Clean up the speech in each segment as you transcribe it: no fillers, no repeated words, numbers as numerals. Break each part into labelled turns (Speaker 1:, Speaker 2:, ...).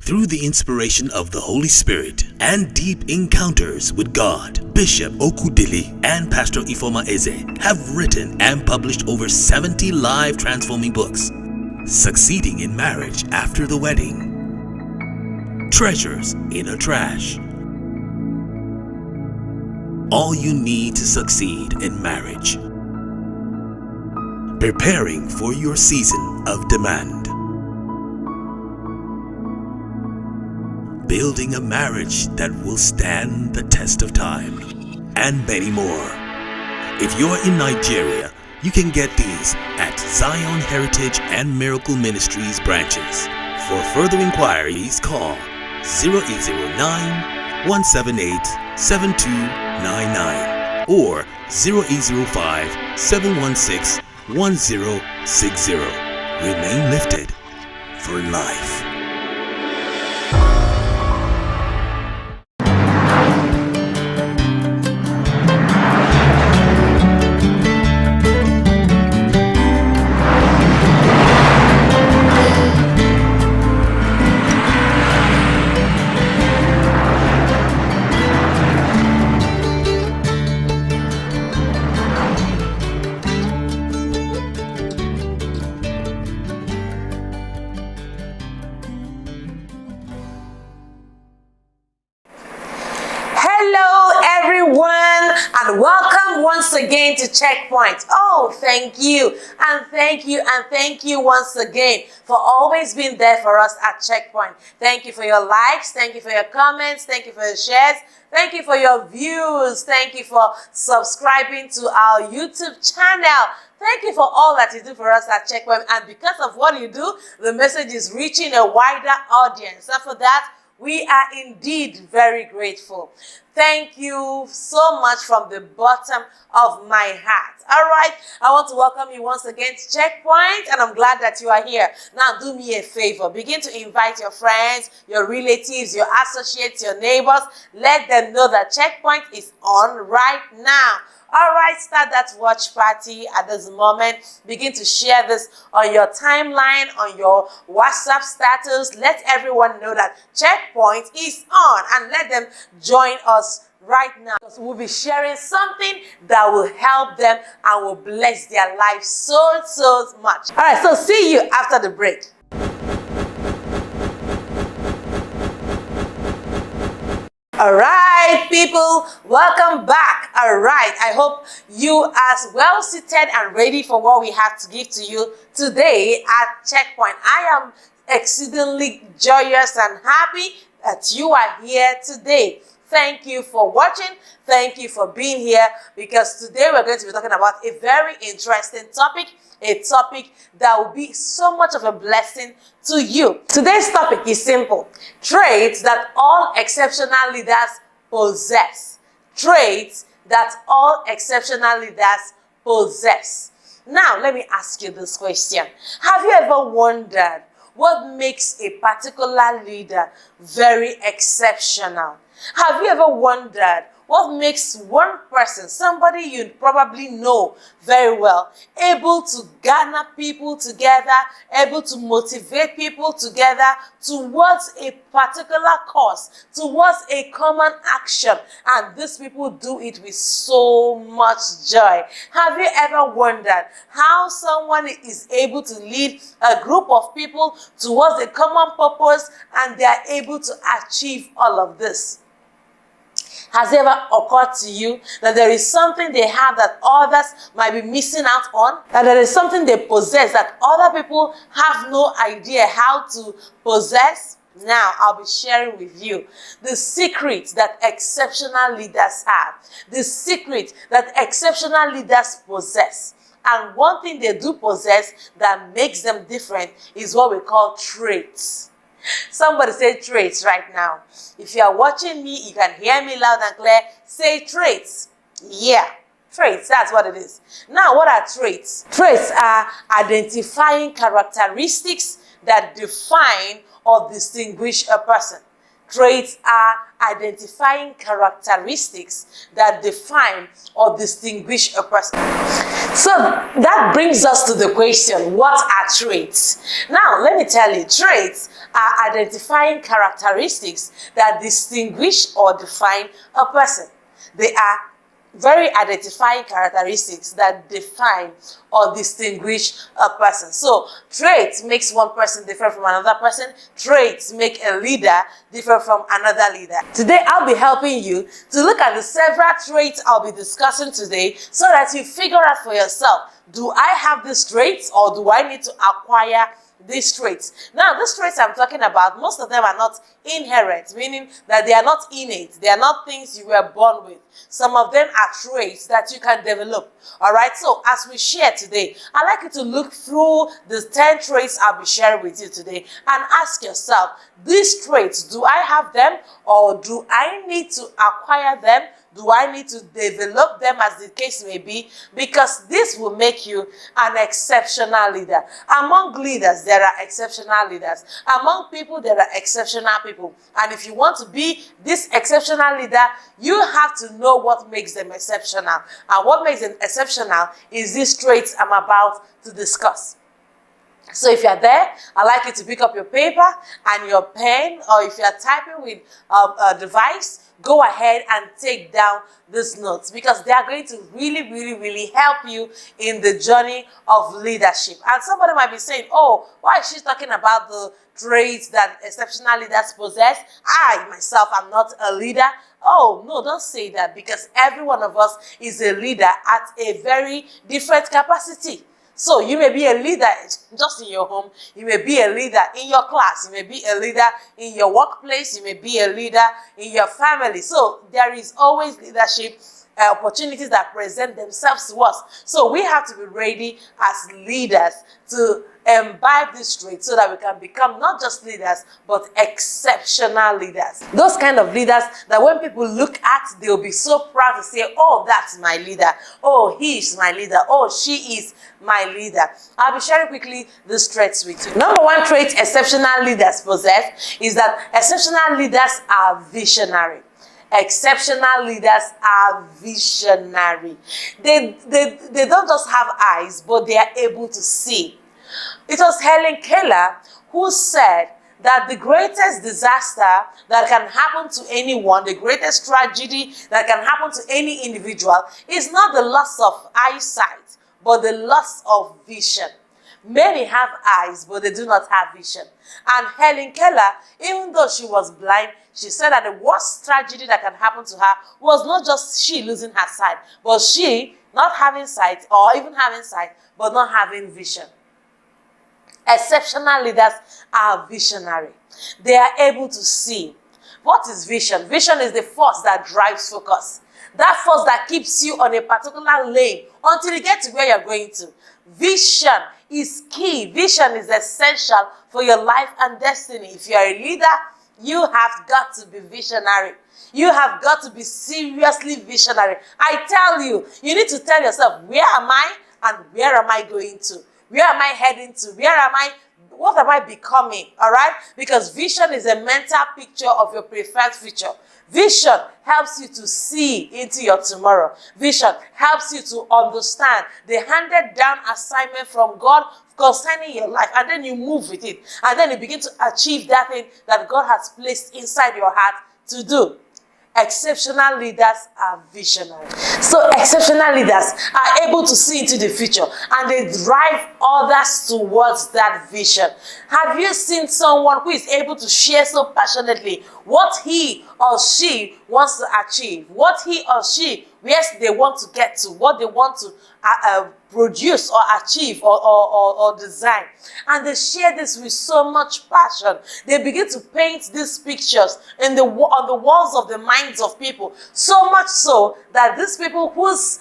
Speaker 1: Through the inspiration of the Holy Spirit and deep encounters with God, Bishop Okudili and Pastor Ifoma Eze have written and published over 70 live transforming books. Succeeding in Marriage After the Wedding, Treasures in a Trash, All You Need to Succeed in Marriage, Preparing for Your Season of Demand, Building a Marriage That Will Stand the Test of Time, and many more. If you're in Nigeria, you can get these at Zion Heritage and Miracle Ministries branches. For further inquiries, call 0809-178-7299 or 0805-716-1060. Remain lifted for life.
Speaker 2: And welcome once again to Checkpoint. Oh, thank you and thank you and thank you once again for always being there for us at Checkpoint. Thank you for your likes, thank you for your comments, thank you for your shares, thank you for your views, thank you for subscribing to our YouTube channel. Thank you for all that you do for us at Checkpoint, and because of what you do, the message is reaching a wider audience. And for that, we are indeed very grateful. Thank you so much from the bottom of my heart. All right, I want to welcome you once again to Checkpoint, and I'm glad that you are here. Now, do me a favor. Begin to invite your friends, your relatives, your associates, your neighbors. Let them know that Checkpoint is on right now. All right, start that watch party at this moment. Begin to share this on your timeline, on your WhatsApp status. Let everyone know that Checkpoint is on, and let them join us right now, because we'll be sharing something that will help them and will bless their life so much. All right, so see you after the break. All right, people, welcome back. All right, I hope you are well seated and ready for what we have to give to you today at Checkpoint. I am exceedingly joyous and happy that you are here today. Thank you for watching. Thank you for being here, because today we're going to be talking about a very interesting topic, a topic that will be so much of a blessing to you. Today's topic is simple: traits that all exceptional leaders possess. Traits that all exceptional leaders possess. Now, let me ask you this question. Have you ever wondered what makes a particular leader very exceptional? Have you ever wondered what makes one person, somebody you probably know very well, able to gather people together, able to motivate people together towards a particular cause, towards a common action, and these people do it with so much joy? Have you ever wondered how someone is able to lead a group of people towards a common purpose and they are able to achieve all of this? Has it ever occurred to you that there is something they have that others might be missing out on? That there is something they possess that other people have no idea how to possess? Now, I'll be sharing with you the secret that exceptional leaders have, the secret that exceptional leaders possess. And one thing they do possess that makes them different is what we call traits. Somebody say traits right now. If you are watching me, you can hear me loud and clear. Say traits. Yeah, traits, that's what it is. Now, what are traits? Traits are identifying characteristics that define or distinguish a person. Traits are identifying characteristics that define or distinguish a person. So that brings us to the question, what are traits? Now, let me tell you, traits are identifying characteristics that distinguish or define a person. They are very identifying characteristics that define or distinguish a person. So traits makes one person different from another person. Traits make a leader different from another leader. Today I'll be helping you to look at the several traits I'll be discussing today so that you figure out for yourself, do I have these traits or do I need to acquire these traits? Now, these traits I'm talking about, most of them are not inherent, meaning that they are not innate. They are not things you were born with. Some of them are traits that you can develop. All right, so as we share today, I'd like you to look through the 10 traits I'll be sharing with you today and ask yourself, these traits, do I have them or do I need to acquire them? Do I need to develop them, as the case may be? Because this will make you an exceptional leader. Among leaders, there are exceptional leaders. Among people, there are exceptional people. And if you want to be this exceptional leader, you have to know what makes them exceptional. And what makes them exceptional is these traits I'm about to discuss. So if you're there, I'd like you to pick up your paper and your pen, or if you're typing with a device, go ahead and take down these notes, because they are going to really help you in the journey of leadership. And somebody might be saying, oh, why is she talking about the traits that exceptional leaders possess? I myself am not a leader. Oh, no, don't say that, because every one of us is a leader at a very different capacity. So you may be a leader just in your home, you may be a leader in your class, you may be a leader in your workplace, you may be a leader in your family. So there is always leadership opportunities that present themselves to us. So we have to be ready as leaders to imbibe this trait so that we can become not just leaders, but exceptional leaders. Those kind of leaders that when people look at, they'll be so proud to say, oh, that's my leader. Oh, he is my leader. Oh, she is my leader. I'll be sharing quickly these traits with you. Number one trait exceptional leaders possess is that exceptional leaders are visionary. Exceptional leaders are visionary. They don't just have eyes, but they are able to see. It was Helen Keller who said that the greatest disaster that can happen to anyone, the greatest tragedy that can happen to any individual, is not the loss of eyesight, but the loss of vision. Many have eyes, but they do not have vision. And Helen Keller, even though she was blind, she said that the worst tragedy that can happen to her was not just she losing her sight, but she not having sight, or even having sight, but not having vision. Exceptional leaders are visionary. They are able to see. What is vision? Vision is the force that drives focus. That force that keeps you on a particular lane until you get to where you're going to. Vision is key. Vision is essential for your life and destiny. If you're a leader, you have got to be visionary. You have got to be seriously visionary. I tell you, you need to tell yourself, where am I and where am I going to? Where am I heading to? What am I becoming? All right? Because vision is a mental picture of your preferred future. Vision helps you to see into your tomorrow. Vision helps you to understand the handed down assignment from God concerning your life, and then you move with it, and then you begin to achieve that thing that God has placed inside your heart to do. Exceptional leaders are visionary. So exceptional leaders are able to see into the future, and they drive others towards that vision. Have you seen someone who is able to share so passionately what he or she wants to achieve, what he or she, where they want to get to, what they want to produce or achieve or design, and they share this with so much passion? They begin to paint these pictures on the walls of the minds of people, so much so that these people whose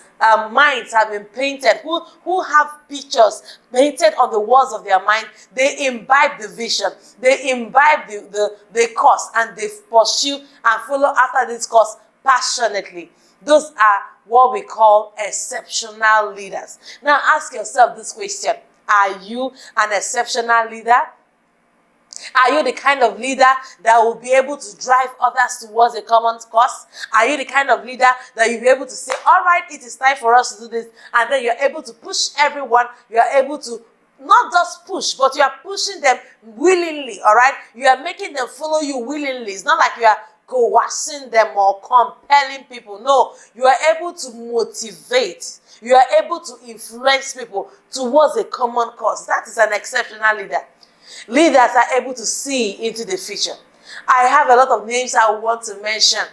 Speaker 2: minds have been painted, who have pictures painted on the walls of their mind, they imbibe the vision, they imbibe the cause, and they pursue and follow after this cause passionately. Those are what we call exceptional leaders. Now ask yourself this question: are you an exceptional leader? Are you the kind of leader that will be able to drive others towards a common cause? Are you the kind of leader that you'll be able to say, all right, it is time for us to do this, and then you're able to push everyone, you're able to not just push, but you are pushing them willingly, all right? You are making them follow you willingly. It's not like you are coercing them or compelling people. No, you are able to motivate. You are able to influence people towards a common cause. That is an exceptional leader. Leaders are able to see into the future. I have a lot of names I want to mention,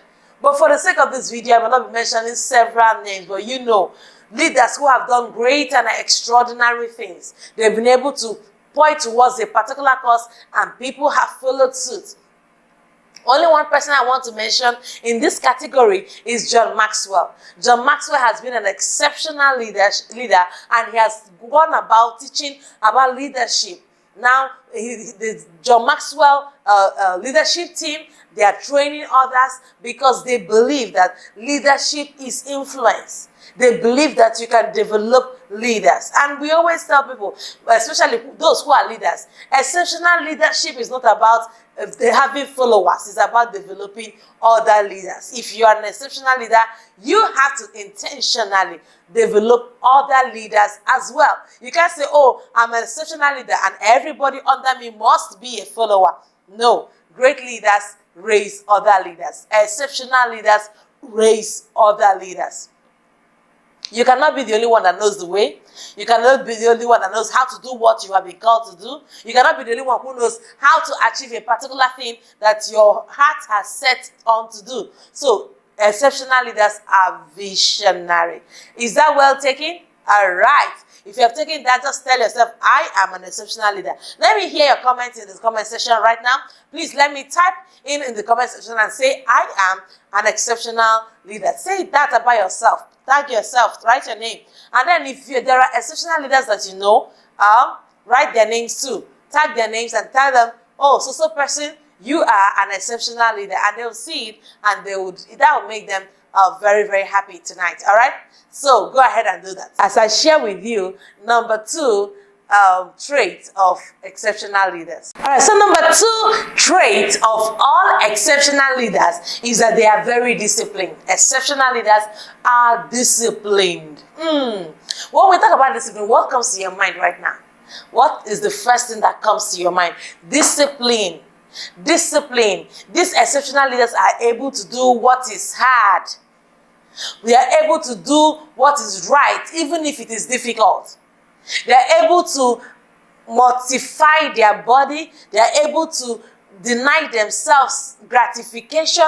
Speaker 2: but for the sake of this video, I will not be mentioning several names, but you know, leaders who have done great and extraordinary things. They've been able to point towards a particular cause and people have followed suit. Only one person I want to mention in this category is John Maxwell. John Maxwell has been an exceptional leader and he has gone about teaching about leadership. Now, the John Maxwell leadership team, they are training others because they believe that leadership is influence. They believe that you can develop leaders. And we always tell people, especially those who are leaders, exceptional leadership is not about having followers. It's about developing other leaders. If you are an exceptional leader, you have to intentionally develop other leaders as well. You can't say, oh, I'm an exceptional leader and everybody under me must be a follower. No. Great leaders raise other leaders. Exceptional leaders raise other leaders. You cannot be the only one that knows the way. You cannot be the only one that knows how to do what you have been called to do. You cannot be the only one who knows how to achieve a particular thing that your heart has set on to do. So, exceptional leaders are visionary. Is that well taken? All right. If you have taken that, just tell yourself, I am an exceptional leader. Let me hear your comments in the comment section right now. Please let me type in the comment section and say, I am an exceptional leader. Say that about yourself. Tag yourself, write your name. And then if there are exceptional leaders that you know, write their names too. Tag their names and tell them, oh, so person, you are an exceptional leader. And they'll see it and that will make them very, very happy tonight. All right? So go ahead and do that. As I share with you, number 2 trait of exceptional leaders. All right, so number 2 trait of all exceptional leaders is that they are very disciplined. Exceptional leaders are disciplined. When we talk about discipline, what comes to your mind right now? What is the first thing that comes to your mind? Discipline. Discipline. These exceptional leaders are able to do what is hard. They are able to do what is right, even if it is difficult. They are able to mortify their body. They are able to deny themselves gratification,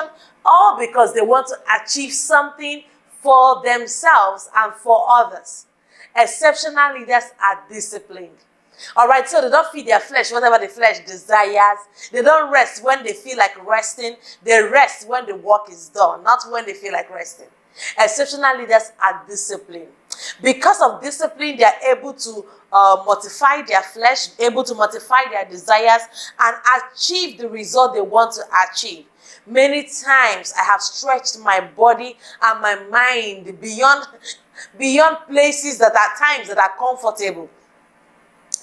Speaker 2: all because they want to achieve something for themselves and for others. Exceptional leaders are disciplined. All right, so they don't feed their flesh whatever the flesh desires. They don't rest when they feel like resting. They rest when the work is done, not when they feel like resting. Exceptional leaders are disciplined. Because of discipline, they are able to mortify their flesh, able to mortify their desires, and achieve the result they want to achieve. Many times I have stretched my body and my mind beyond places that are times that are comfortable.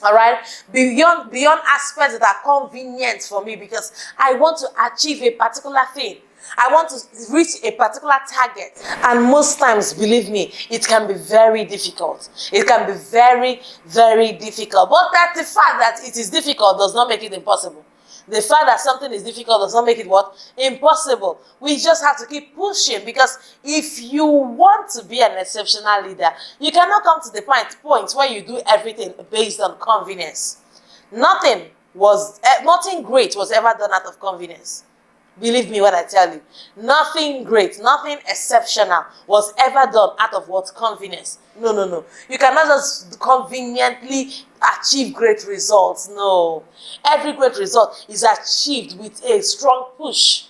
Speaker 2: All right, beyond aspects that are convenient for me, because I want to achieve a particular thing. I want to reach a particular target. And most times, believe me, it can be very difficult. It can be very, very difficult. But the fact that it is difficult does not make it impossible. The fact that something is difficult does not make it what? Impossible. We just have to keep pushing, because if you want to be an exceptional leader, you cannot come to the point where you do everything based on convenience. Nothing great was ever done out of convenience. Believe me when I tell you. Nothing great, nothing exceptional was ever done out of what? Convenience. No. You cannot just conveniently achieve great results. No. Every great result is achieved with a strong push,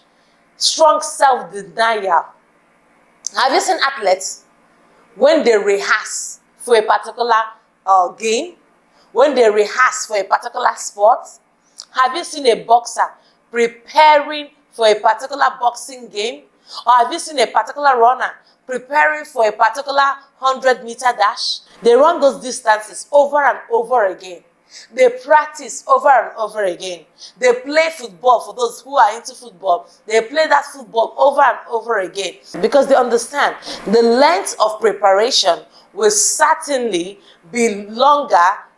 Speaker 2: strong self-denial. Have you seen athletes when they rehearse for a particular game? When they rehearse for a particular sport? Have you seen a boxer preparing for a particular boxing game? Or have you seen a particular runner preparing for a particular 100-meter dash? They run those distances over and over again. They practice over and over again. They play football. For those who are into football, they play that football over and over again because they understand the length of preparation will certainly be longer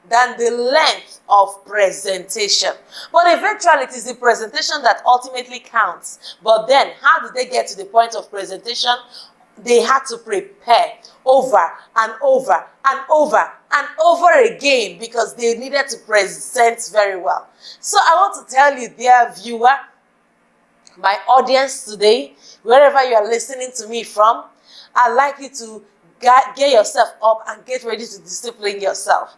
Speaker 2: than the length of presentation. But eventually it is the presentation that ultimately counts. But then how did they get to the point of presentation? They had to prepare over and over and over and over again because they needed to present very well. So I want to tell you, dear viewer, my audience today, wherever you are listening to me from, I'd like you to get yourself up and get ready to discipline yourself.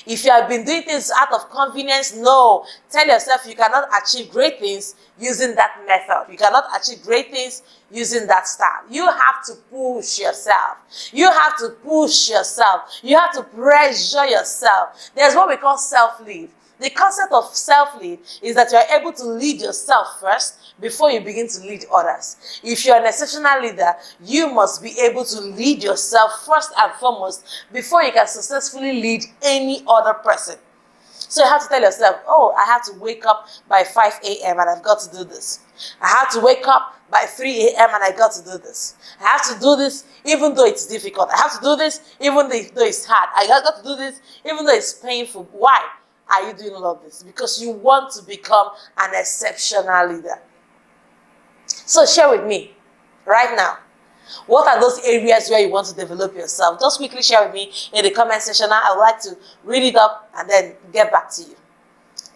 Speaker 2: If you have been doing things out of convenience, no. Tell yourself you cannot achieve great things using that method. You cannot achieve great things using that style. You have to push yourself. You have to push yourself. You have to pressure yourself. There's what we call self-lead. The concept of self-lead is that you are able to lead yourself first before you begin to lead others. If you're an exceptional leader, you must be able to lead yourself first and foremost before you can successfully lead any other person. So you have to tell yourself, oh, I have to wake up by 5 a.m. and I've got to do this. I have to wake up by 3 a.m. and I got to do this. I have to do this even though it's difficult. I have to do this even though it's hard. I got to do this even though it's painful. Why are you doing all of this? Because you want to become an exceptional leader. So share with me right now, what are those areas where you want to develop yourself? Just quickly share with me in the comment section. I would like to read it up and then get back to you.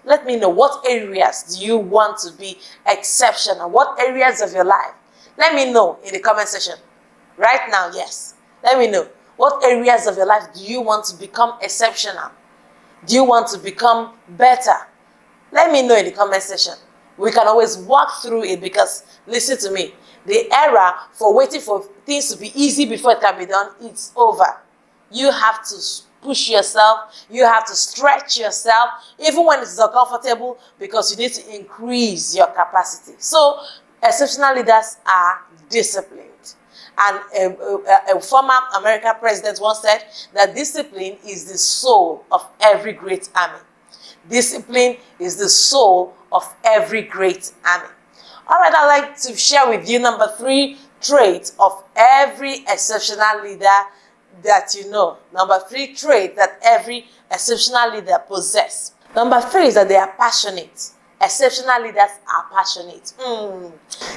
Speaker 2: Let me know, what areas do you want to be exceptional? What areas of your life? Let me know in the comment section. Right now, yes. Let me know, what areas of your life do you want to become exceptional? Do you want to become better? Let me know in the comment section. We can always walk through it because, listen to me, the era for waiting for things to be easy before it can be done, it's over. You have to push yourself. You have to stretch yourself, even when it's uncomfortable, because you need to increase your capacity. So, exceptional leaders are disciplined. And a former American president once said that discipline is the soul of every great army. Discipline is the soul of every great army. All right, I'd like to share with you number 3 trait of every exceptional leader that you know. Number 3 trait that every exceptional leader possesses. Number 3 is that they are passionate. Exceptional leaders are passionate.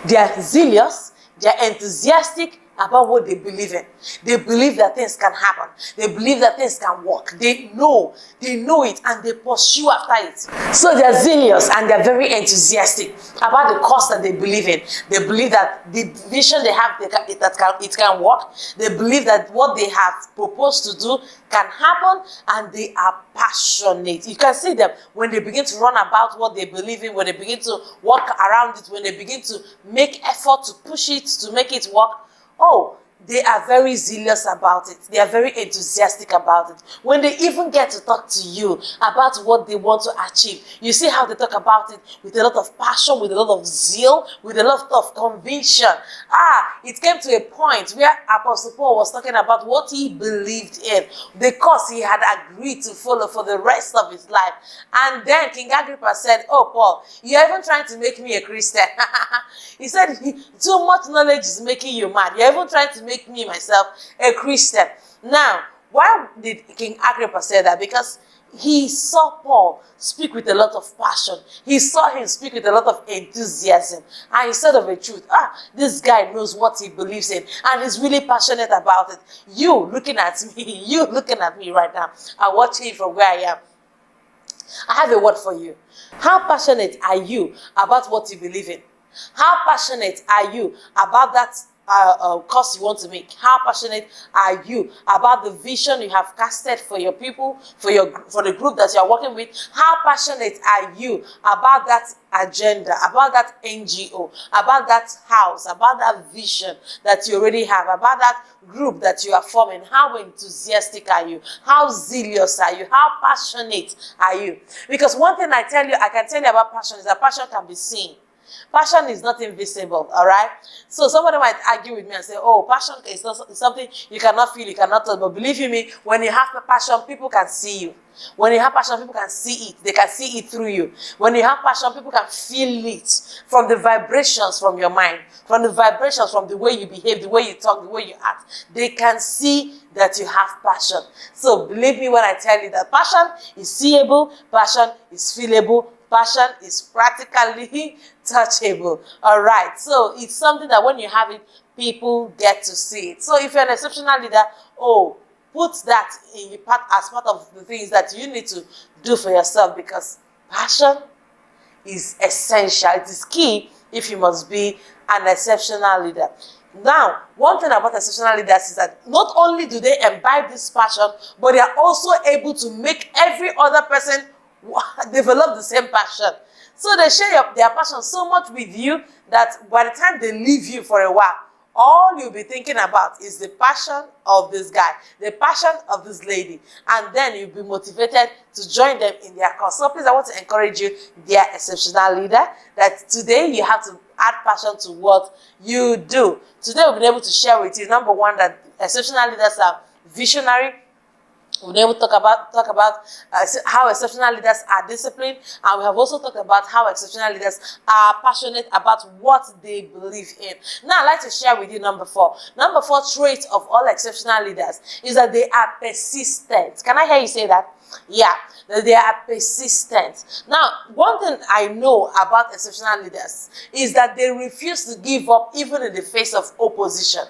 Speaker 2: They are zealous. They are enthusiastic about what they believe in. They believe that things can happen. They believe that things can work. They know it, and they pursue after it. So they are zealous and they are very enthusiastic about the cause that they believe in. They believe that the vision they have, it can work. They believe that what they have proposed to do can happen, and they are passionate. You can see them when they begin to run about what they believe in, when they begin to work around it, when they begin to make effort to push it, to make it work. Oh, they are very zealous about it. They are very enthusiastic about it. When they even get to talk to you about what they want to achieve, you see how they talk about it with a lot of passion, with a lot of zeal, with a lot of conviction. It came to a point where Apostle Paul was talking about what he believed in, the course he had agreed to follow for the rest of his life. And then King Agrippa said, oh, Paul, you're even trying to make me a Christian. He said, too much knowledge is making you mad. You're even trying to make me, myself, a Christian. Now, why did King Agrippa say that? Because he saw Paul speak with a lot of passion. He saw him speak with a lot of enthusiasm. And he said of a truth, this guy knows what he believes in and is really passionate about it. You looking at me right now, I'm watching from where I am. I have a word for you. How passionate are you about what you believe in? How passionate are you about that course you want to make? How passionate are you about the vision you have casted for your people, for the group that you are working with? How passionate are you about that agenda, about that NGO, about that house, about that vision that you already have, about that group that you are forming? How enthusiastic are you? How zealous are you? How passionate are you? Because one thing I can tell you about passion is that passion can be seen. Passion is not invisible, all right? So somebody might argue with me and say, oh, passion is not something you cannot feel, you cannot touch. But believe you me, when you have passion, people can see you. When you have passion, people can see it. They can see it through you. When you have passion, people can feel it from the vibrations from your mind, from the vibrations from the way you behave, the way you talk, the way you act. They can see that you have passion. So believe me when I tell you that passion is seeable, passion is feelable, passion is practically touchable. All right. So it's something that when you have it, people get to see it. So if you're an exceptional leader, oh, put that in your part as part of the things that you need to do for yourself, because passion is essential. It is key if you must be an exceptional leader. Now, one thing about exceptional leaders is that not only do they imbibe this passion, but they are also able to make every other person develop the same passion. So they share their passion so much with you that by the time they leave you for a while, all you'll be thinking about is the passion of this guy, the passion of this lady, and then you'll be motivated to join them in their cause. So please, I want to encourage you, dear exceptional leader, that today you have to add passion to what you do. Today we'll be able to share with you, number one, that exceptional leaders are visionary. We'll be able to talk about how exceptional leaders are disciplined, and we have also talked about how exceptional leaders are passionate about what they believe in. Now, I'd like to share with you number four. Number four trait of all exceptional leaders is that they are persistent. Can I hear you say that? Yeah, that they are persistent. Now, one thing I know about exceptional leaders is that they refuse to give up even in the face of opposition.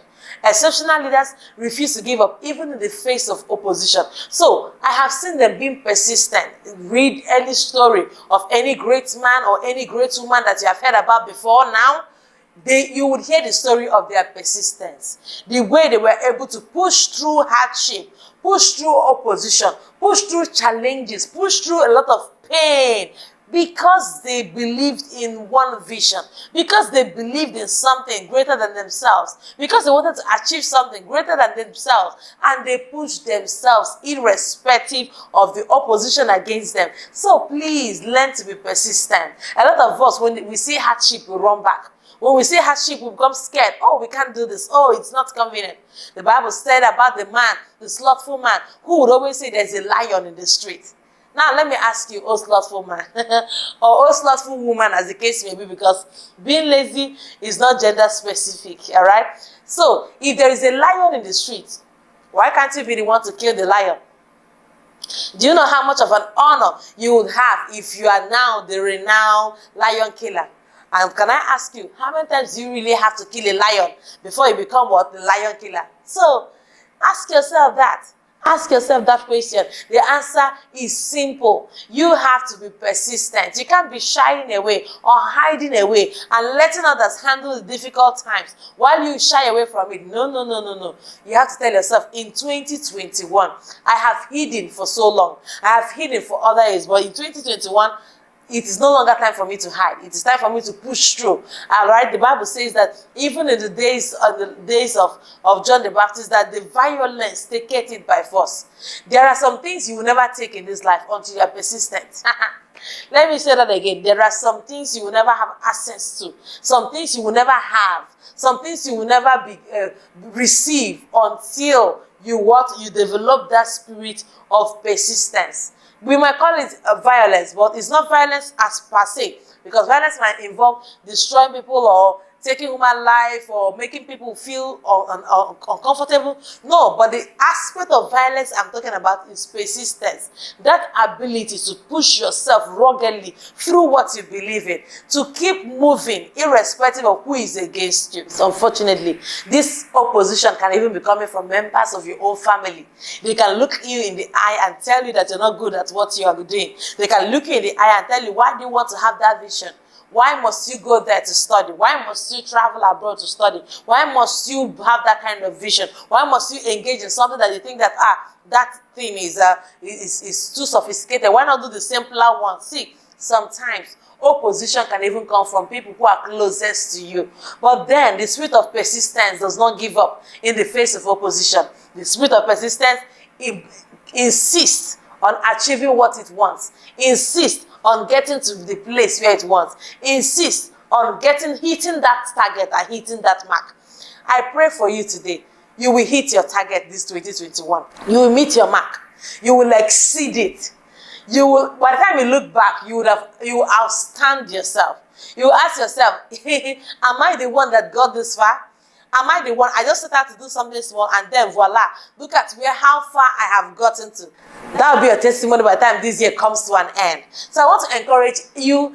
Speaker 2: Exceptional leaders refuse to give up even in the face of opposition. So I have seen them being persistent. Read any story of any great man or any great woman that you have heard about before now. You would hear the story of their persistence. The way they were able to push through hardship, push through opposition, push through challenges, push through a lot of pain, because they believed in one vision, because they believed in something greater than themselves, because they wanted to achieve something greater than themselves, and they pushed themselves irrespective of the opposition against them. So please learn to be persistent. A lot of us, when we see hardship, we run back. When we see hardship, we become scared. Oh, we can't do this. Oh, it's not convenient. The Bible said about the man, the slothful man, who would always say there's a lion in the street. Now, let me ask you, oh slothful man, or oh slothful woman, as the case may be, because being lazy is not gender specific, all right? So, if there is a lion in the street, why can't you be the one to kill the lion? Do you know how much of an honor you would have if you are now the renowned lion killer? And can I ask you, how many times do you really have to kill a lion before you become what? The lion killer? So, ask yourself that. Ask yourself that question. The answer is simple. You have to be persistent. You can't be shying away or hiding away and letting others handle the difficult times while you shy away from it. No, no, no, no, no. You have to tell yourself, in 2021, I have hidden for so long. I have hidden for other years, but in 2021, it is no longer time for me to hide. It is time for me to push through. All right. The Bible says that even in the days of John the Baptist, that the violence taketh it by force. There are some things you will never take in this life until you are persistent. Let me say that again. There are some things you will never have access to. Some things you will never have. Some things you will never receive until you develop that spirit of persistence. We might call it violence, but it's not violence as per se, because violence might involve destroying people or taking human life or making people feel uncomfortable. No, but the aspect of violence I'm talking about is persistence. That ability to push yourself ruggedly through what you believe in, to keep moving irrespective of who is against you. So unfortunately, this opposition can even be coming from members of your own family. They can look you in the eye and tell you that you're not good at what you are doing. They can look you in the eye and tell you, why do you want to have that vision? Why must you go there to study? Why must you travel abroad to study? Why must you have that kind of vision? Why must you engage in something that you think that that thing is too sophisticated? Why not do the simpler one? See, sometimes opposition can even come from people who are closest to you. But then the spirit of persistence does not give up in the face of opposition. The spirit of persistence insists on achieving what it wants. Insists on getting to the place where it wants. Insist on hitting that target and hitting that mark. I pray for you today. You will hit your target this 2021. You will meet your mark. You will exceed it. You will, by the time you look back, you will outstand yourself. You will ask yourself, am I the one that got this far? Am I the one? I just set out to do something small and then voila, look at how far I have gotten to. That will be a testimony by the time this year comes to an end. So I want to encourage you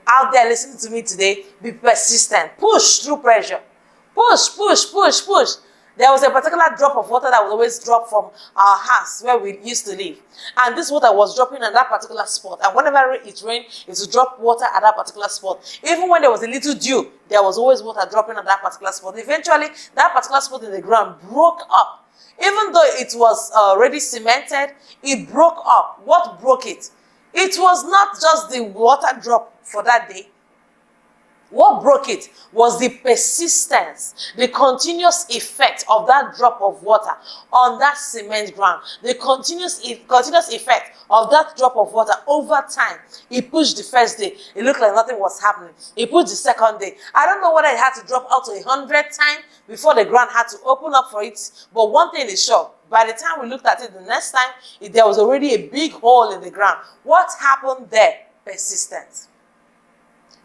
Speaker 2: out there listening to me today, be persistent. Push through pressure. Push, push, push, push. There was a particular drop of water that would always drop from our house where we used to live. And this water was dropping at that particular spot. And whenever it rained, it would drop water at that particular spot. Even when there was a little dew, there was always water dropping at that particular spot. Eventually, that particular spot in the ground broke up. Even though it was already cemented, it broke up. What broke it? It was not just the water drop for that day. What broke it was the persistence, the continuous effect of that drop of water on that cement ground, the continuous effect of that drop of water over time. It pushed the first day. It looked like nothing was happening. It pushed the second day. I don't know whether it had to drop out to 100 times before the ground had to open up for it. But one thing is sure, by the time we looked at it the next time, there was already a big hole in the ground. What happened there? Persistence.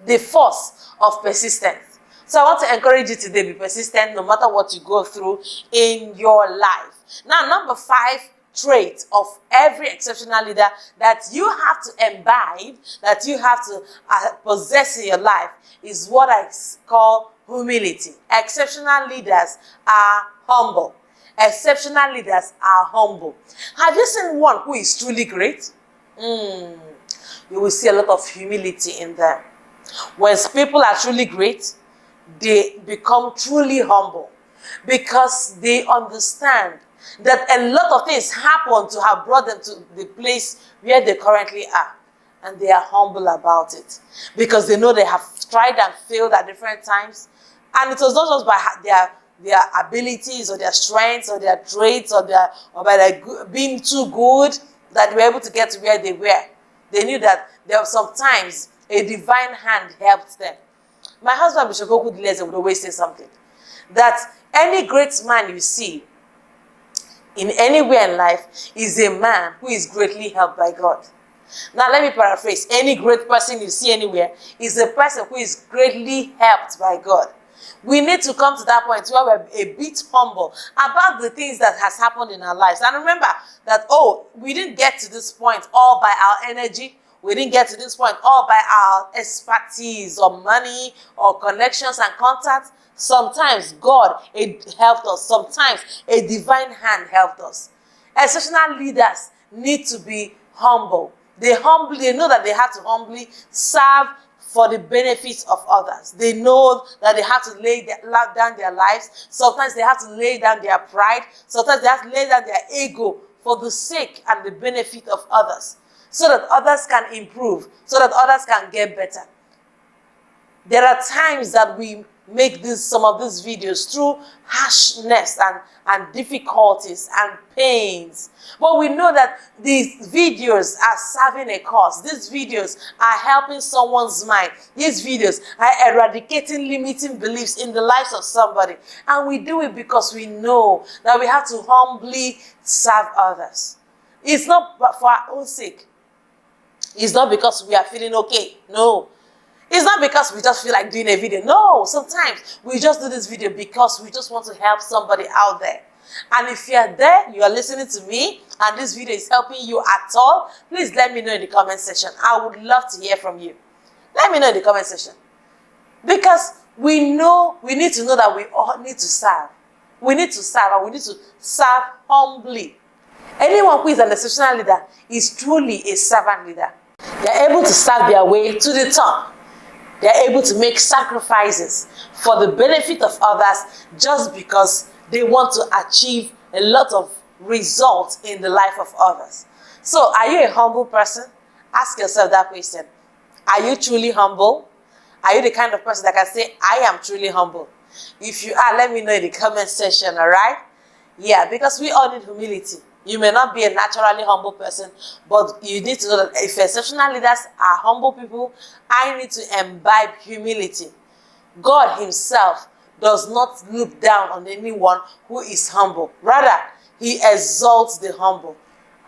Speaker 2: The force of persistence. So I want to encourage you today, be persistent no matter what you go through in your life. Now, number 5 trait of every exceptional leader that you have to imbibe, that you have to possess in your life is what I call humility. Exceptional leaders are humble. Exceptional leaders are humble. Have you seen one who is truly great? You will see a lot of humility in them. When people are truly great, they become truly humble because they understand that a lot of things happen to have brought them to the place where they currently are. And they are humble about it because they know they have tried and failed at different times. And it was not just by their abilities or their strengths or their traits or by their being too good that they were able to get to where they were. They knew that there were some times a divine hand helped them. My husband, Bishop Okudileze, would always say something. That any great man you see in anywhere in life is a man who is greatly helped by God. Now let me paraphrase. Any great person you see anywhere is a person who is greatly helped by God. We need to come to that point where we're a bit humble about the things that has happened in our lives. And remember that, we didn't get to this point all by our energy. We didn't get to this point all by our expertise or money or connections and contacts. Sometimes God helped us. Sometimes a divine hand helped us. Exceptional leaders need to be humble. They know that they have to humbly serve for the benefits of others. They know that they have to lay down their lives. Sometimes they have to lay down their pride. Sometimes they have to lay down their ego for the sake and the benefit of others, so that others can improve, so that others can get better. There are times that we make some of these videos through harshness and difficulties and pains. But we know that these videos are serving a cause. These videos are helping someone's mind. These videos are eradicating limiting beliefs in the lives of somebody. And we do it because we know that we have to humbly serve others. It's not for our own sake. It's not because we are feeling okay. No. It's not because we just feel like doing a video. No, sometimes we just do this video because we just want to help somebody out there. And if you're there, you are listening to me, and this video is helping you at all, please let me know in the comment section. I would love to hear from you. Let me know in the comment section. Because we need to know that we all need to serve. We need to serve, and we need to serve humbly. Anyone who is an exceptional leader is truly a servant leader. They are able to serve their way to the top. They are able to make sacrifices for the benefit of others just because they want to achieve a lot of results in the life of others. So, are you a humble person? Ask yourself that question. Are you truly humble? Are you the kind of person that can say, I am truly humble? If you are, let me know in the comment section, all right? Yeah, because we all need humility. You may not be a naturally humble person, but you need to know that if exceptional leaders are humble people, I need to imbibe humility. God himself does not look down on anyone who is humble. Rather, he exalts the humble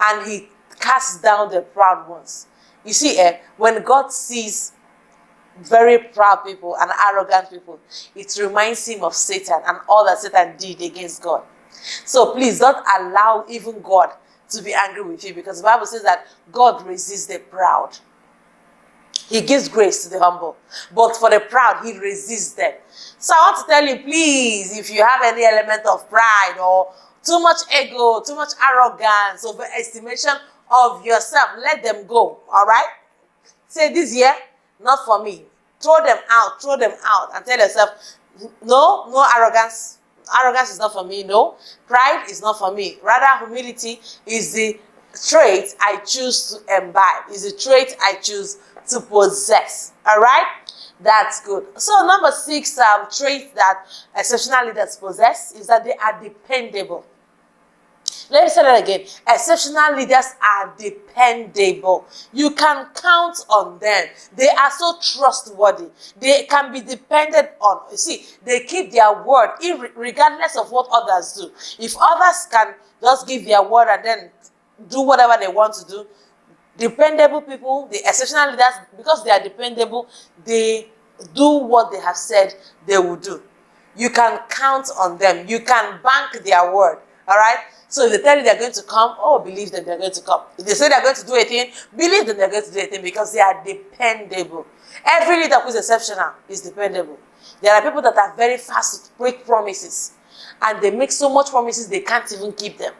Speaker 2: and he casts down the proud ones. You see, when God sees very proud people and arrogant people, it reminds him of Satan and all that Satan did against God. So please don't allow even God to be angry with you, because the Bible says that God resists the proud. He gives grace to the humble, but for the proud, he resists them. So I want to tell you, please, if you have any element of pride or too much ego, too much arrogance, overestimation of yourself, let them go, all right? Say, this year, not for me. Throw them out, and tell yourself, no arrogance. Arrogance is not for me, no. Pride is not for me. Rather, humility is the trait I choose to imbibe, is the trait I choose to possess. All right? That's good. So number 6 trait that exceptional leaders possess is that they are dependable. Let me say that again. Exceptional leaders are dependable. You can count on them. They are so trustworthy. They can be depended on. You see, they keep their word regardless of what others do. If others can just give their word and then do whatever they want to do, dependable people, the exceptional leaders, because they are dependable, they do what they have said they will do. You can count on them. You can bank their word. All right? So if they tell you they're going to come, believe them, they're going to come. If they say they're going to do a thing, believe them, they're going to do a thing, because they are dependable. Every leader who is exceptional is dependable. There are people that are very fast to break promises, and they make so much promises they can't even keep them.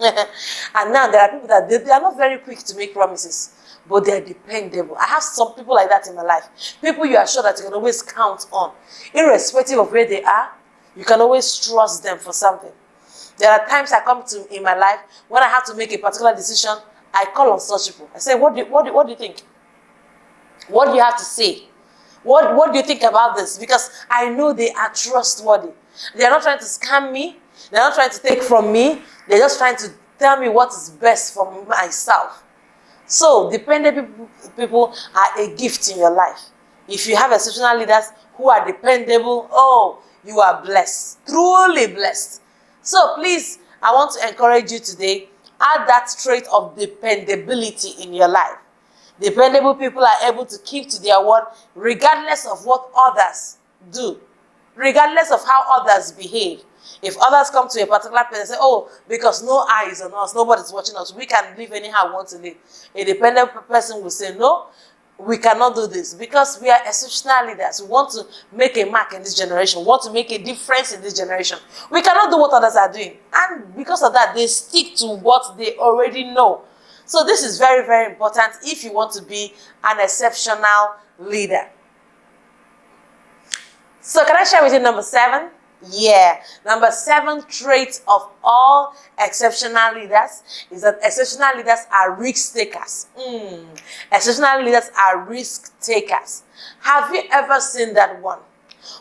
Speaker 2: And now there are people that they are not very quick to make promises, but they're dependable. I have some people like that in my life. People you are sure that you can always count on. Irrespective of where they are, you can always trust them for something. There are times I come to in my life when I have to make a particular decision, I call on such people. I say, what do you think? What do you have to say? What do you think about this? Because I know they are trustworthy. They are not trying to scam me. They're not trying to take from me. They're just trying to tell me what is best for myself. So dependable people are a gift in your life. If you have exceptional leaders who are dependable, you are blessed, truly blessed. So please, I want to encourage you today, add that trait of dependability in your life. Dependable people are able to keep to their word regardless of what others do, regardless of how others behave. If others come to a particular place and say, because no eye is on us, nobody's watching us, we can live anyhow we want to live. A dependent person will say, no, we cannot do this, because we are exceptional leaders. We want to make a mark in this generation. We want to make a difference in this generation. We cannot do what others are doing. And because of that, they stick to what they already know. So this is very, very important if you want to be an exceptional leader. So can I share with you number 7? Yeah. Number 7 trait of all exceptional leaders is that exceptional leaders are risk takers. Exceptional leaders are risk takers. Have you ever seen that one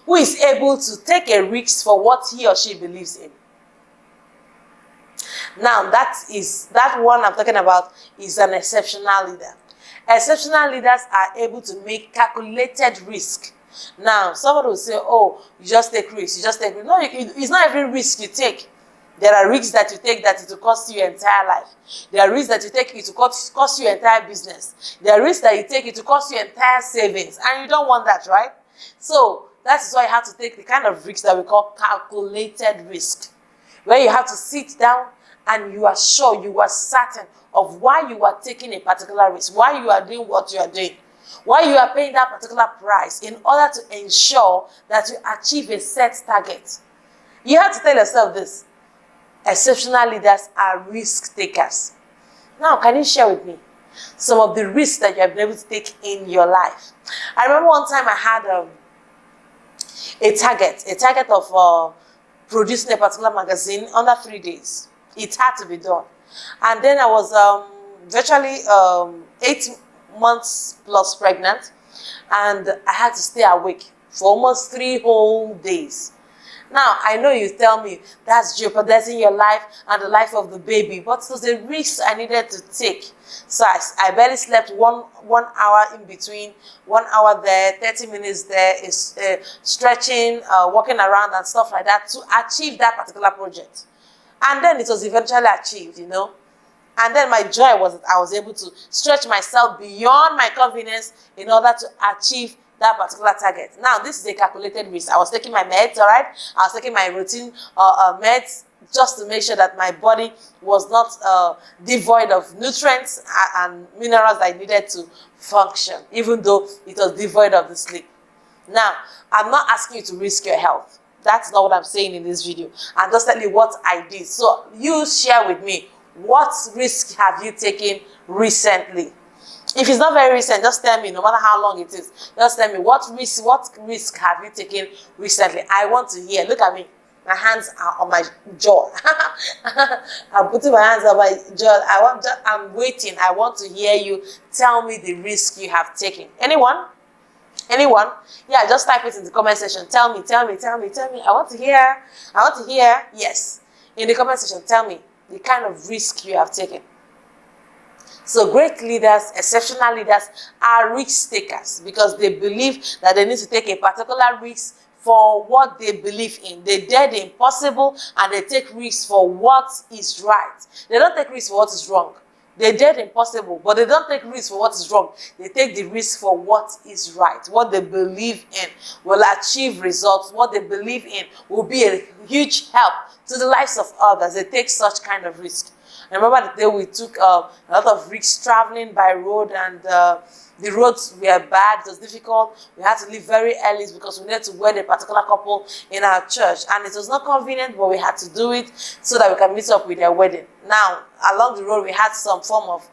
Speaker 2: who is able to take a risk for what he or she believes in? Now that one I'm talking about is an exceptional leader. Exceptional leaders are able to make calculated risk. Now, somebody will say, you just take risks, you just take risks. No, it's not every risk you take. There are risks that you take that it will cost you your entire life. There are risks that you take, it will cost you your entire business. There are risks that you take, it will cost you your entire savings. And you don't want that, right? So, that is why you have to take the kind of risk that we call calculated risk. Where you have to sit down and you are sure, you are certain of why you are taking a particular risk, why you are doing what you are doing, why you are paying that particular price in order to ensure that you achieve a set target. You have to tell yourself this. Exceptional leaders are risk takers. Now, can you share with me some of the risks that you have been able to take in your life? I remember one time I had a target of producing a particular magazine under 3 days. It had to be done. And then I was virtually 8 months plus pregnant, and I had to stay awake for almost 3 whole days. Now, I know you tell me that's jeopardizing your life and the life of the baby, but it was a risk I needed to take. So I barely slept one hour in between, 1 hour there, 30 minutes there, is stretching, walking around and stuff like that to achieve that particular project. And then it was eventually achieved, you know. And then my joy was that I was able to stretch myself beyond my convenience in order to achieve that particular target. Now, this is a calculated risk. I was taking my meds, all right? I was taking my routine meds just to make sure that my body was not devoid of nutrients and minerals I needed to function, even though it was devoid of the sleep. Now, I'm not asking you to risk your health. That's not what I'm saying in this video. I'm just telling you what I did. So you share with me, what risk have you taken recently? If it's not very recent, just tell me, no matter how long it is. Just tell me, what risk have you taken recently? I want to hear. Look at me. My hands are on my jaw. I'm putting my hands on my jaw. I'm waiting. I want to hear you tell me the risk you have taken. Anyone? Anyone? Yeah, just type it in the comment section. Tell me. I want to hear. Yes. In the comment section, tell me the kind of risk you have taken. So great leaders, exceptional leaders are risk takers because they believe that they need to take a particular risk for what they believe in. They dare the impossible and they take risks for what is right. They don't take risks for what is wrong. They dare the impossible, but they don't take risks for what is wrong. They take the risk for what is right. What they believe in will achieve results. What they believe in will be a huge help to the lives of others. They take such kind of risk. I remember the day we took a lot of risks traveling by road, and the roads were bad. It was difficult. We had to leave very early because we needed to wed a particular couple in our church, and it was not convenient, but we had to do it so that we can meet up with their wedding. Now, along the road, we had some form of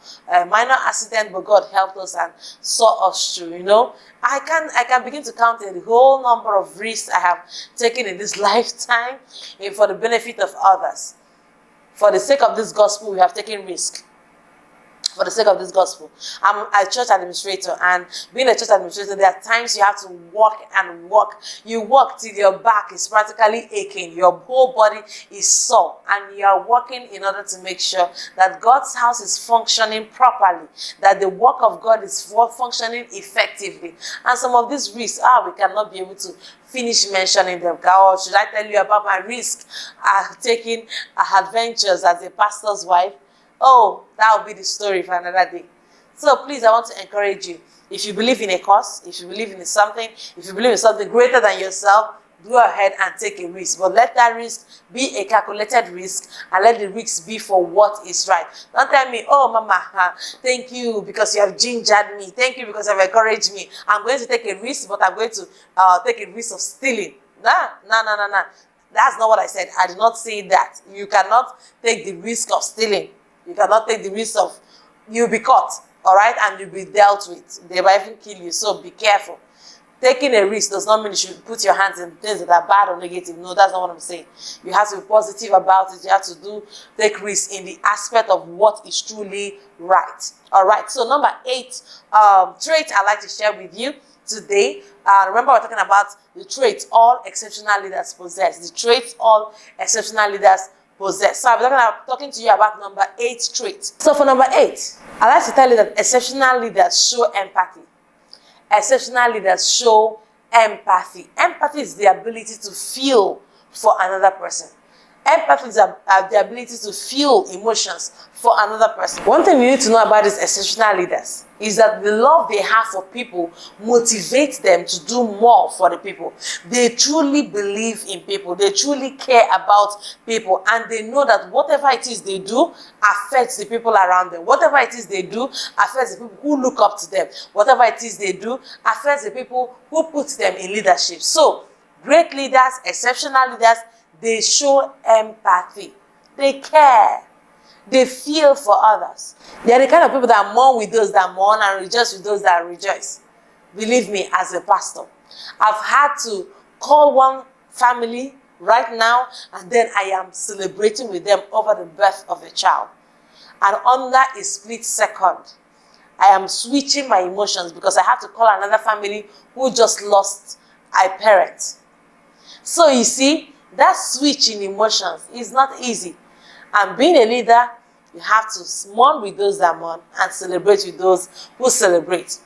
Speaker 2: minor accident, but God helped us and saw us through. You know, I can begin to count the whole number of risks I have taken in this lifetime for the benefit of others. For the sake of this gospel, we have taken risk. For the sake of this gospel. I'm a church administrator, and being a church administrator, there are times you have to walk and walk. You walk till your back is practically aching. Your whole body is sore, and you are walking in order to make sure that God's house is functioning properly, that the work of God is functioning effectively. And some of these risks, we cannot be able to finish mentioning them. God, should I tell you about my risk taking adventures as a pastor's wife? Oh, that will be the story for another day. So please, I want to encourage you. If you believe in a cause, if you believe in something, if you believe in something greater than yourself, go ahead and take a risk. But let that risk be a calculated risk, and let the risk be for what is right. Don't tell me, oh, Mama, thank you because you have gingered me. Thank you because you have encouraged me. I'm going to take a risk, but I'm going to take a risk of stealing. No. That's not what I said. I did not say that. You cannot take the risk of stealing. You cannot take the risk of you'll be caught, all right, and you'll be dealt with. They might even kill you, so be careful. Taking a risk does not mean you should put your hands in things that are bad or negative. No, that's not what I'm saying. You have to be positive about it. You have to take risks in the aspect of what is truly right. All right, so number 8 trait I'd like to share with you today. Remember, we're talking about the traits all exceptional leaders possess. The traits all exceptional leaders possess. So I'm talking to you about number 8 traits. So for number 8, I'd like to tell you that exceptional leaders show empathy. Exceptional leaders show empathy. Empathy is the ability to feel for another person. Empathy is the ability to feel emotions for another person. One thing you need to know about these exceptional leaders is that the love they have for people motivates them to do more for the people. They truly believe in people. They truly care about people. And they know that whatever it is they do affects the people around them. Whatever it is they do affects the people who look up to them. Whatever it is they do affects the people who put them in leadership. So, great leaders, exceptional leaders, they show empathy. They care. They feel for others. They are the kind of people that mourn with those that mourn and rejoice with those that rejoice. Believe me, as a pastor, I've had to call one family right now, and then I am celebrating with them over the birth of a child. And under a split second, I am switching my emotions because I have to call another family who just lost a parent. So you see, That switch in emotions is not easy. And being a leader, you have to mourn with those that mourn and celebrate with those who celebrate.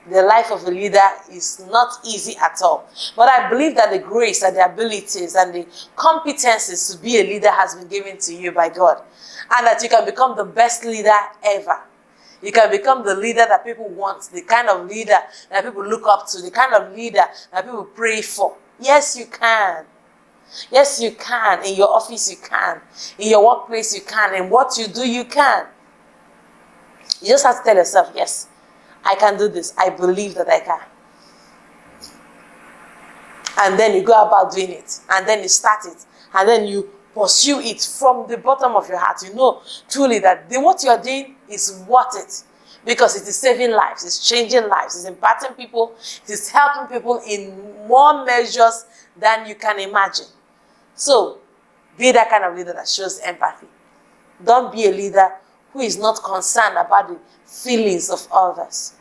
Speaker 2: The life of a leader is not easy at all. But I believe that the grace and the abilities and the competencies to be a leader has been given to you by God. And that you can become the best leader ever. You can become the leader that people want, the kind of leader that people look up to, the kind of leader that people pray for. Yes, you can. Yes, you can. In your office, you can. In your workplace, you can. In what you do, you can. You just have to tell yourself, yes, I can do this. I believe that I can. And then you go about doing it. And then you start it. And then you pursue it from the bottom of your heart. You know truly that what you are doing is worth it. Because it is saving lives. It's changing lives. It's impacting people. It is helping people in more measures than you can imagine. So, be that kind of leader that shows empathy. Don't be a leader who is not concerned about the feelings of others.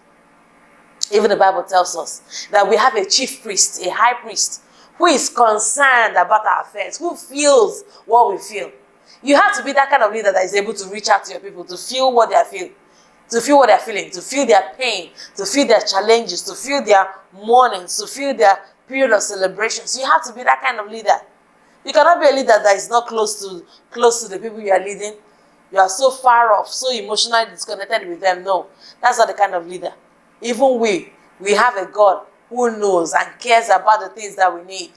Speaker 2: Even the Bible tells us that we have a chief priest, a high priest, who is concerned about our affairs, who feels what we feel. You have to be that kind of leader that is able to reach out to your people, to feel what they are feeling, to feel what they're feeling, to feel their pain, to feel their challenges, to feel their mournings, to feel their period of celebrations. You have to be that kind of leader. You cannot be a leader that is not close to the people you are leading. You are so far off, so emotionally disconnected with them. No, that's not the kind of leader. Even we have a God who knows and cares about the things that we need.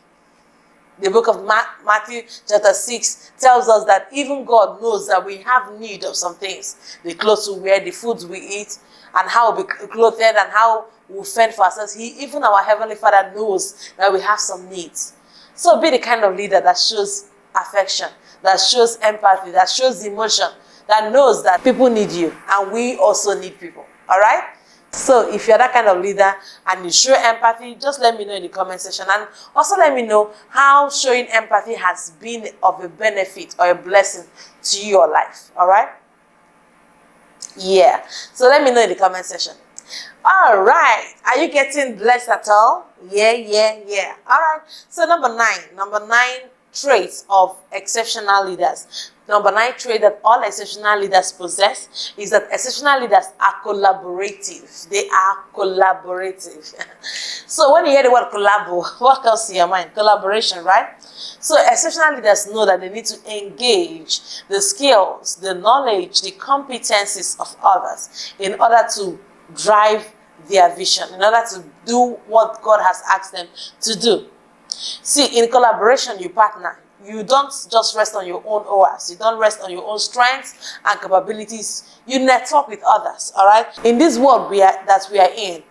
Speaker 2: The book of Matthew chapter 6 tells us that even God knows that we have need of some things. The clothes we wear, the foods we eat, and how we be clothed and how we fend for ourselves. Even our Heavenly Father knows that we have some needs. So be the kind of leader that shows affection, that shows empathy, that shows emotion, that knows that people need you and we also need people. All right? So if you're that kind of leader and you show empathy, just let me know in the comment section. And also let me know how showing empathy has been of a benefit or a blessing to your life. All right? Yeah. So let me know in the comment section. All right. Are you getting blessed at all? Yeah. All right. So number nine traits of exceptional leaders. Number 9 trait that all exceptional leaders possess is that exceptional leaders are collaborative. They are collaborative. So when you hear the word collabo, what comes to your mind? Collaboration, right? So exceptional leaders know that they need to engage the skills, the knowledge, the competencies of others in order to drive their vision, in order to do what God has asked them to do. See, in collaboration, you partner. You don't just rest on your own OAS. You don't rest on your own strengths and capabilities. You network with others, all right? In this world that we are in,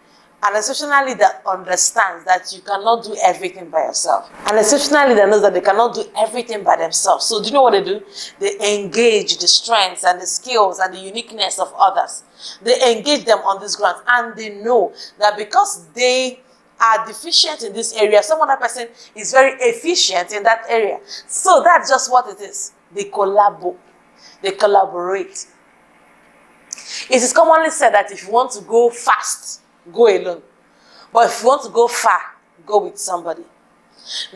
Speaker 2: an exceptional leader understands that you cannot do everything by yourself. An exceptional leader knows that they cannot do everything by themselves. So do you know what they do? They engage the strengths and the skills and the uniqueness of others. They engage them on this ground, and they know that because they are deficient in this area, some other person is very efficient in that area. So that's just what it is. They collaborate. It is commonly said that if you want to go fast, go alone. But if you want to go far, go with somebody.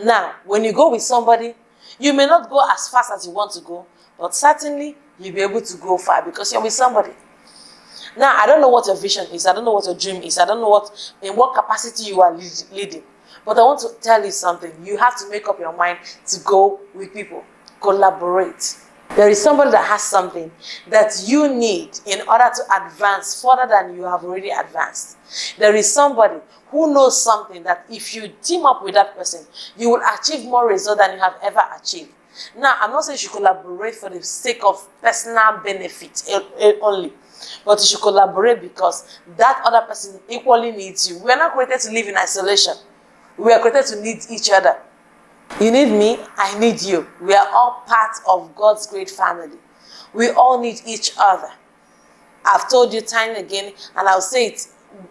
Speaker 2: Now, when you go with somebody, you may not go as fast as you want to go, but certainly you'll be able to go far because you're with somebody. Now, I don't know what your vision is. I don't know what your dream is. I don't know in what capacity you are leading. But I want to tell you something. You have to make up your mind to go with people. Collaborate. There is somebody that has something that you need in order to advance further than you have already advanced. There is somebody who knows something that if you team up with that person, you will achieve more results than you have ever achieved. Now, I'm not saying you should collaborate for the sake of personal benefit only. But you should collaborate because that other person equally needs you. We are not created to live in isolation. We are created to need each other. You need me, I need you. We are all part of God's great family. We all need each other. I've told you time and again, and I'll say it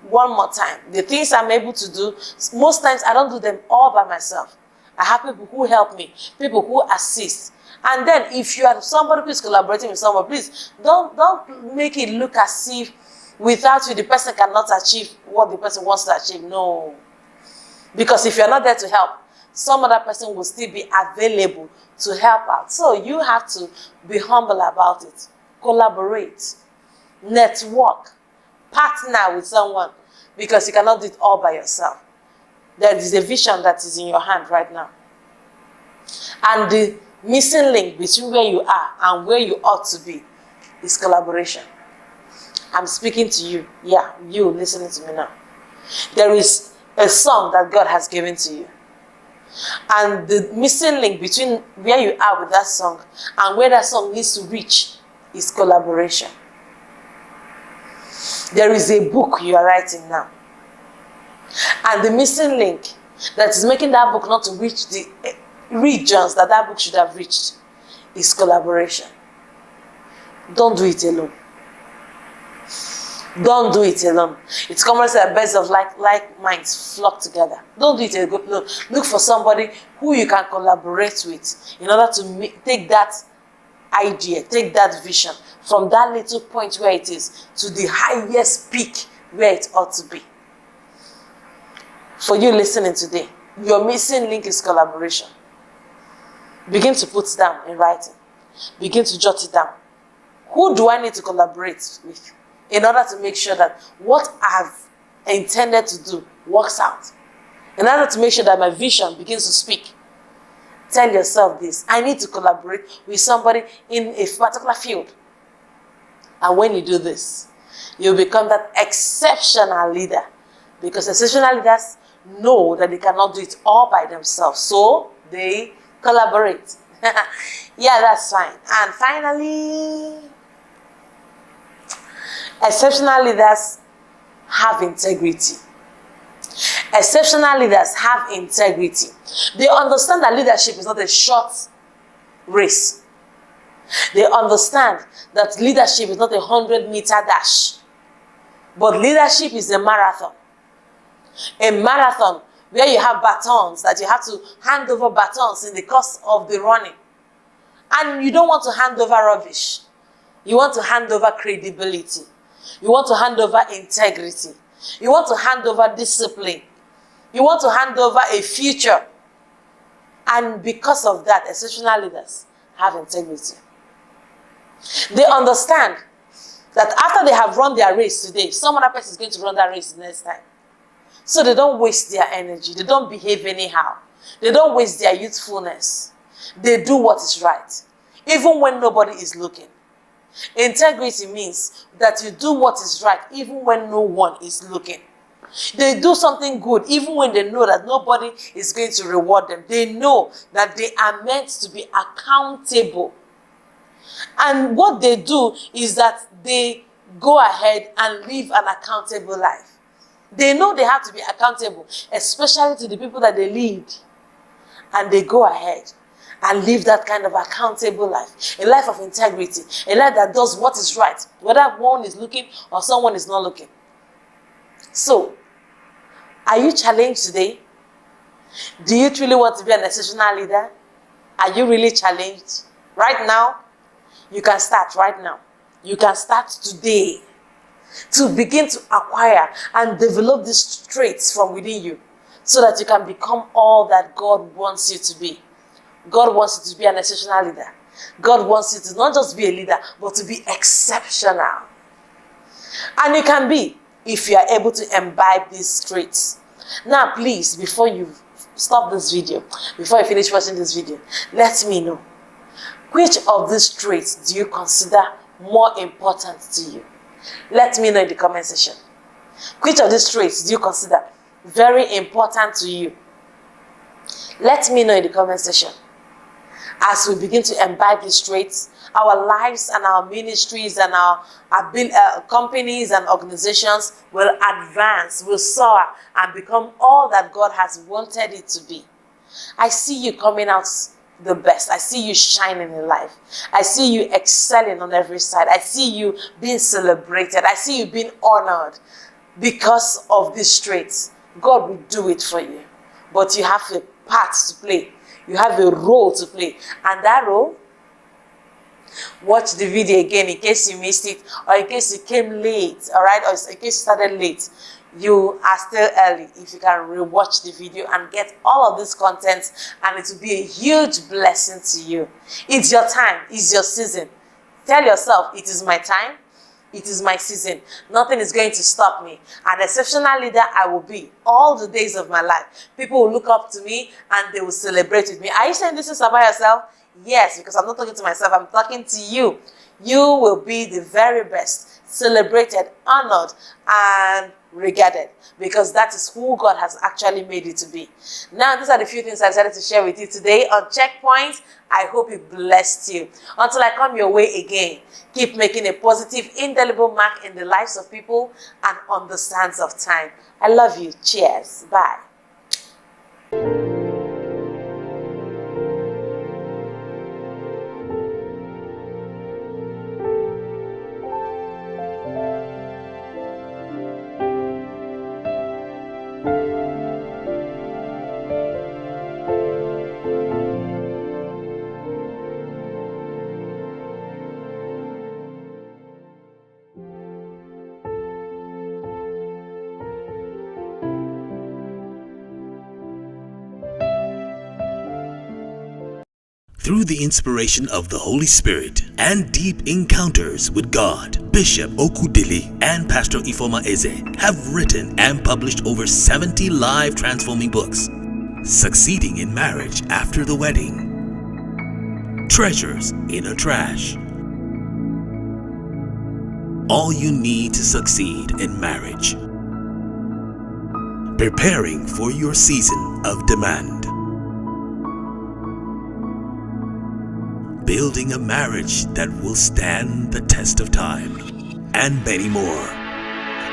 Speaker 2: one more time. The things I'm able to do, most times I don't do them all by myself. I have people who help me, people who assist. And then if you are somebody who is collaborating with someone, please don't make it look as if without you the person cannot achieve what the person wants to achieve. No. Because if you're not there to help, some other person will still be available to help out. So you have to be humble about it. Collaborate, network, partner with someone, because you cannot do it all by yourself. There is a vision that is in your hand right now. And the missing link between where you are and where you ought to be is collaboration. I'm speaking to you. Yeah, you listening to me now. There is a song that God has given to you. And the missing link between where you are with that song and where that song needs to reach is collaboration. There is a book you are writing now. And the missing link that is making that book not to reach the regions that that book should have reached is collaboration. Don't do it alone. Don't do it alone. It's common that birds of like minds flock together. Don't do it alone. Look for somebody who you can collaborate with in order to take that idea, take that vision from that little point where it is to the highest peak where it ought to be. For you listening today, your missing link is collaboration. Begin to put it down in writing. Begin to jot it down. Who do I need to collaborate with in order to make sure that what I've intended to do works out? In order to make sure that my vision begins to speak. Tell yourself this: I need to collaborate with somebody in a particular field. And when you do this, you'll become that exceptional leader. Because exceptional leaders know that they cannot do it all by themselves. So they collaborate. Yeah, that's fine. And finally, exceptional leaders have integrity. Exceptional leaders have integrity. They understand that leadership is not a short race. They understand that leadership is not a 100-meter dash. But leadership is a marathon. A marathon where you have batons, that you have to hand over batons in the course of the running. And you don't want to hand over rubbish. You want to hand over credibility. You want to hand over integrity. You want to hand over discipline. You want to hand over a future. And because of that, exceptional leaders have integrity. They understand that after they have run their race today, some other person is going to run that race next time. So they don't waste their energy. They don't behave anyhow. They don't waste their youthfulness. They do what is right, even when nobody is looking. Integrity means that you do what is right, even when no one is looking. They do something good, even when they know that nobody is going to reward them. They know that they are meant to be accountable. And what they do is that they go ahead and live an accountable life. They know they have to be accountable, especially to the people that they lead. And they go ahead and live that kind of accountable life. A life of integrity. A life that does what is right, whether one is looking or someone is not looking. So, are you challenged today? Do you truly want to be an exceptional leader? Are you really challenged? Right now, you can start right now. You can start today to begin to acquire and develop these traits from within you so that you can become all that God wants you to be. God wants you to be an exceptional leader. God wants you to not just be a leader, but to be exceptional. And you can be if you are able to imbibe these traits. Now, please, before you stop this video, before you finish watching this video, let me know, which of these traits do you consider more important to you? Let me know in the comment section. Which of these traits do you consider very important to you? Let me know in the comment section. As we begin to imbibe these traits, our lives and our ministries and our companies and organizations will advance, will soar, and become all that God has wanted it to be. I see you coming out the best. I see you shining in life. I see you excelling on every side. I see you being celebrated. I see you being honored because of these traits. God will do it for you. But you have a part to play. You have a role to play. And that role, watch the video again in case you missed it or in case you came late, all right, or in case you started late. you are still early if you can rewatch the video and get all of this content, and it will be a huge blessing to you. It's your time, it's your season. Tell yourself, it is my time, it is my season. Nothing is going to stop me. An exceptional leader I will be all the days of my life. People will look up to me and they will celebrate with me. Are you saying this is about yourself? Yes, because I'm not talking to myself, I'm talking to you. You will be the very best, celebrated, honored, and regarded, because that is who God has actually made you to be. Now, these are the few things I decided to share with you today on Checkpoint. I hope it blessed you. Until I come your way again, keep making a positive, indelible mark in the lives of people and on the sands of time. I love you. Cheers. Bye.
Speaker 1: Through the inspiration of the Holy Spirit and deep encounters with God, Bishop Okudili and Pastor Ifeoma Eze have written and published over 70 live transforming books. Succeeding in Marriage After the Wedding, Treasures in a Trash, All You Need to Succeed in Marriage, Preparing for Your Season of Demand, Building a Marriage That Will Stand the Test of Time, and many more.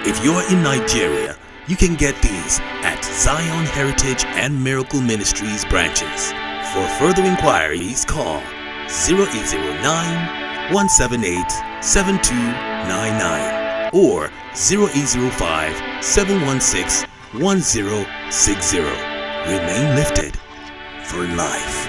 Speaker 1: If you're in Nigeria, you can get these at Zion Heritage and Miracle Ministries branches. For further inquiries, call 0809-178-7299 or 0805-716-1060. Remain lifted for life.